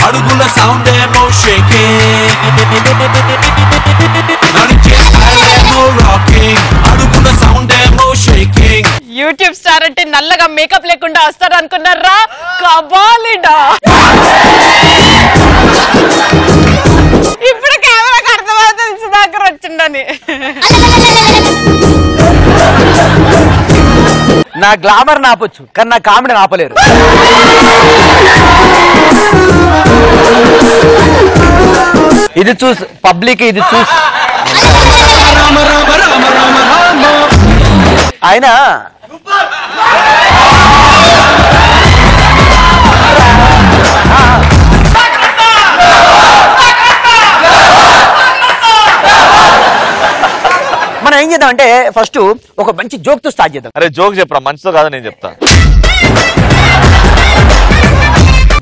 అడుగుల సౌండ్ ఏమో షేకింగ్ నడిచే స్టైల్ ఏమో రాకింగ్ అడుగుల సౌండ్ ఏమో షేకింగ్ యూట్యూబ్ స్టార్ అంటే నల్లగా మేకప్ లేకుండా వస్తారు అనుకున్నారా కబాలిడా ఇప్పుడు కెమెరాకి అర్థమవుతుంది సుధాకర్ వచ్చిండని నా గ్లామర్ నాపొచ్చు కానీ నా కామెడీ నాపలేరు ఇది చూసి పబ్లిక్ ఇది చూసి ఆయన మనం ఏం చేద్దాం అంటే ఫస్ట్ ఒక మంచి జోక్ తో స్టార్ట్ చేద్దాం. అరే జోక్ చెప్పరా, మంచితో కాదు నేను చెప్తా.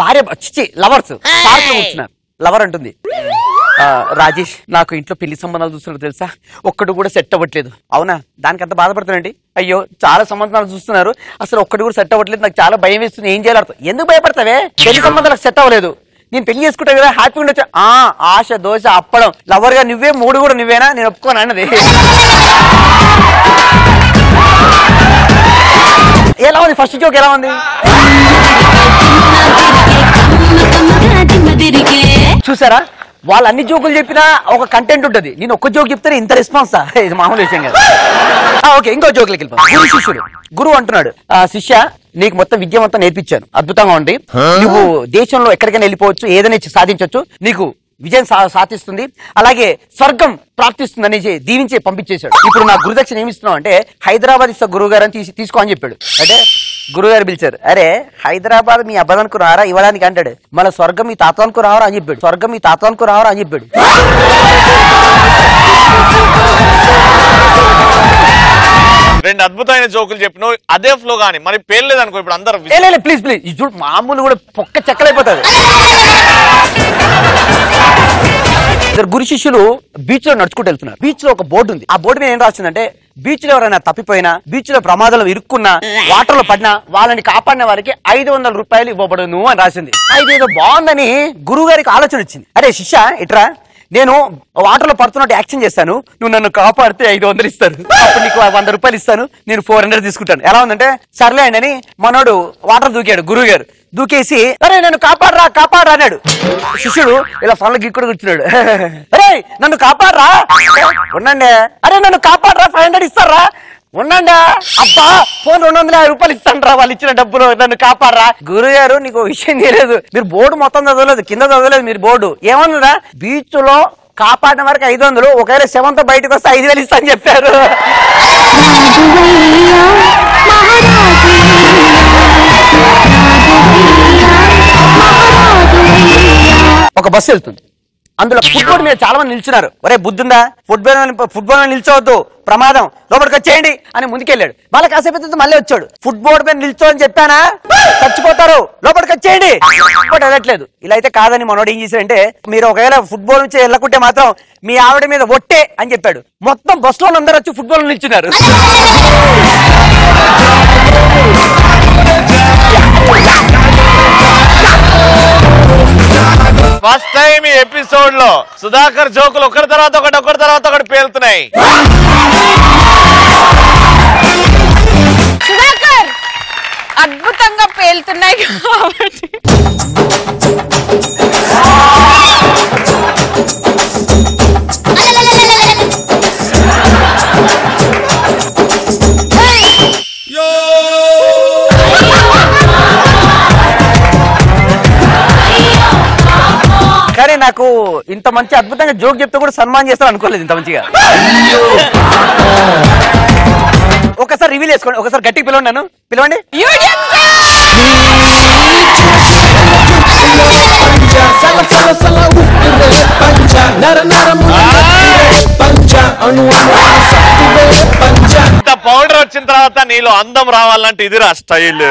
భార్య లవర్స్ పార్క్ లో కూర్చున్నారు. లవర్ అంటుంది, రాజేష్ నాకు ఇంట్లో పెళ్లి సంబంధాలు చూస్తున్నారు తెలుసా, ఒక్కడు కూడా సెట్ అవ్వట్లేదు. అవునా, దానికి అంత బాధపడుతున్నాండి. అయ్యో చాలా సంబంధాలు చూస్తున్నారు, అసలు ఒక్కడు కూడా సెట్ అవ్వట్లేదు, నాకు చాలా భయం వేస్తుంది, ఏం చేయాలి? ఎందుకు భయపడతావే, పెళ్లి సంబంధాలకు సెట్ అవ్వలేదు, నేను పెళ్లి చేసుకుంటా కదా, హ్యాపీగా ఉండొచ్చు. ఆశ దోశ అప్పడం, లవర్ గా నువ్వే, మూడు కూడా నువ్వేనా, నేను ఒప్పుకోను అన్నది. ఎలా ఉంది ఫస్ట్ జోక్, ఎలా ఉంది చూసారా? వాళ్ళు అన్ని జోకులు చెప్పినా ఒక కంటెంట్ ఉంటుంది, నేను ఒక్క జోక్ చెప్తే ఇంత రెస్పాన్సా, ఇది మామూలు విషయం కదా. ఓకే, ఇంకో జోకులకి వెళ్ళిపోతాం. గురు శిష్యుడు. గురువు అంటున్నాడు, శిష్య నీకు మొత్తం విద్య మొత్తం నేర్పించాను, అద్భుతంగా ఉంది, నువ్వు దేశంలో ఎక్కడికైనా వెళ్ళిపోవచ్చు, ఏదైనా సాధించవచ్చు, నీకు విజయం సాధిస్తుంది, అలాగే స్వర్గం ప్రాప్తిస్తుందని దీవించి పంపించేశాడు. ఇప్పుడు నా గురుదక్షిణ ఏమిస్తున్నావు అంటే, హైదరాబాద్ ఇస్తా గురువు గారు అని తీసుకో అని చెప్పాడు. అంటే గురుగారు పిలిచారు, అరే హైదరాబాద్ మీ అబ్బాయికు రారా ఇవ్వడానికి అంటాడు, మళ్ళీ స్వర్గం మీ తాతానికి రావరా అని చెప్పాడు. స్వర్గం మీ తాతానికి రావరా అని చెప్పాడు. రెండు అద్భుతమైన జోకులు చెప్పిన అదే ఫ్లో గానీ మరి పేర్లేదు అనుకో, ఇప్పుడు అందరూ ప్లీజ్ ప్లీజ్ ఇది మామూలు కూడా పొక్క చెక్కలైపోతుంది. గురు శిష్యులు బీచ్ లో నడుచుకుంటూ వెళ్తున్నారు. బీచ్ లో ఒక బోర్డు ఉంది, ఆ బోర్డు మీద ఏం రాసిందంటే, బీచ్ లో ఎవరైనా తప్పిపోయినా, బీచ్ లో ప్రమాదంలో ఇరుక్కున్నా, వాటర్ లో పడినా వాళ్ళని కాపాడిన వారికి 500 రూపాయలు ఇవ్వబడును అని రాసింది. ఇదేదో బాగుందని గురువు గారికి ఆలోచన వచ్చింది. అరే శిష్య ఇట్రా, నేను వాటర్ లో పడుతున్నట్టు యాక్షన్ చేస్తాను, నువ్వు నన్ను కాపాడితే 500 ఇస్తాను, అప్పుడు నీకు 100 రూపాయలు ఇస్తాను, నేను 400 తీసుకుంటాను, ఎలా ఉందంటే? సర్లే అండి అని మనోడు వాటర్ దూకాడు. గురువు గారు దూకేసి, అరే నన్ను కాపాడరా కాపాడరా అన్నాడు. శిష్యుడు ఇలా ఫోన్లో గిక్కుడు కూర్చున్నాడు, అరే నన్ను కాపాడరా, ఉండండి, అరే నన్ను కాపాడరా 500 ఇస్తారా, ఉండండి, అబ్బా ఫోన్ 250 రూపాయలు ఇస్తాను రా, వాళ్ళు ఇచ్చిన డబ్బులు, నన్ను కాపాడరా. గురువు గారు నీకు విషయం తెలియదు, మీరు బోర్డు మొత్తం చదవలేదు, కింద చదవలేదు, మీరు బోర్డు ఏమన్నా బీచ్ లో కాపాడిన వరకు 500, ఒకవేళ శవంతో బయటకు వస్తే 5000 ఇస్తా అని చెప్పారు. ఒక బస్సు వెళ్తుంది, అందులో ఫుట్బాల్ మీద చాలా మంది నిల్చున్నారు. ఒరే బుద్ధుందా, ఫుట్బాల్ మీద నిల్చోవద్దు, ప్రమాదం, లోపలికి వచ్చేయండి అని ముందుకెళ్ళాడు. మళ్ళీ కాసేపు మళ్ళీ వచ్చాడు, ఫుట్బాల్ మీద నిల్చో అని చెప్పానా, చచ్చిపోతారు, లోపలికి వచ్చేయండి. ఫుట్బాల్ వెళ్ళట్లేదు. ఇలా అయితే కాదని మనోడు ఏం చేశాడంటే, మీరు ఒకవేళ ఫుట్బాల్ నుంచి వెళ్ళకుంటే మాత్రం మీ ఆవిడ మీద ఒట్టే అని చెప్పాడు. మొత్తం బస్సులో అందరూ వచ్చి ఫుట్బాల్ నిల్చున్నారు. ఫస్ట్ టైం ఈ ఎపిసోడ్ లో సుధాకర్ జోకులు ఒకరి తర్వాత ఒకటి పేలుతున్నాయి. సుధాకర్ అద్భుతంగా పేలుతున్నాయి కాబట్టి కానీ నాకు ఇంత మంచి అద్భుతంగా జోక్ చెప్తే కూడా సన్మానం చేస్తాను అనుకోలేదు, ఇంత మంచిగా. ఒకసారి రివీల్ చేసుకోండి, ఒకసారి గట్టిగా పిలవండి, నన్ను పిలవండి. ఇంత పౌడర్ వచ్చిన తర్వాత నీలో అందం రావాలంటే ఇదిరా స్టైల్.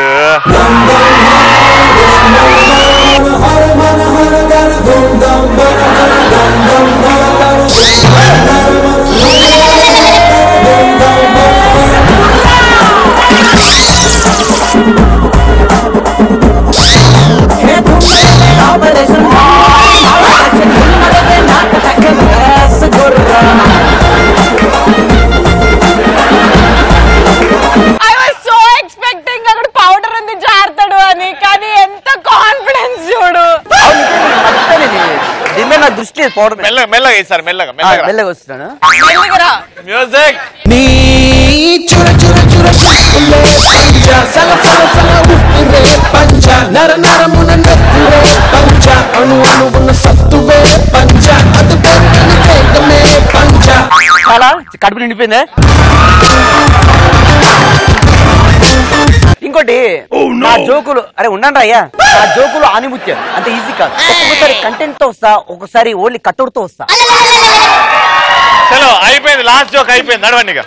ఎందుకంటే నా దృష్టి లేదు పోవడం. మెల్లగా మెల్లగా ఈసారి మెల్లగా మెల్లగా మెల్లగా వస్తున్నాను. మెల్లిగరా. మ్యూజిక్. నీ చుర చుర చుర చూపులే పంచ సల సల సల ఉప్పురే పంచ నర నరమున నెత్తురే పంచ అణు అణువున సత్తువే పంచ అది పెరిగిన వేగమే పంచ. చాలా కడుపు నిండిపోయిందే. ఇంకోటి నా జోకులు అరే ఉండండి అయ్యా, నా జోకులు ఆనిముత్యం అంత ఈజీ కాదు. ఒక్కొక్కసారి కంటెంట్ తో వస్తా, ఒక్కొక్కసారి ఓన్లీ కట్అవుట్ తో వస్తా. చలో అయిపోయింది, లాస్ట్ జోక్ అయిపోయింది, నడవండి ఇక.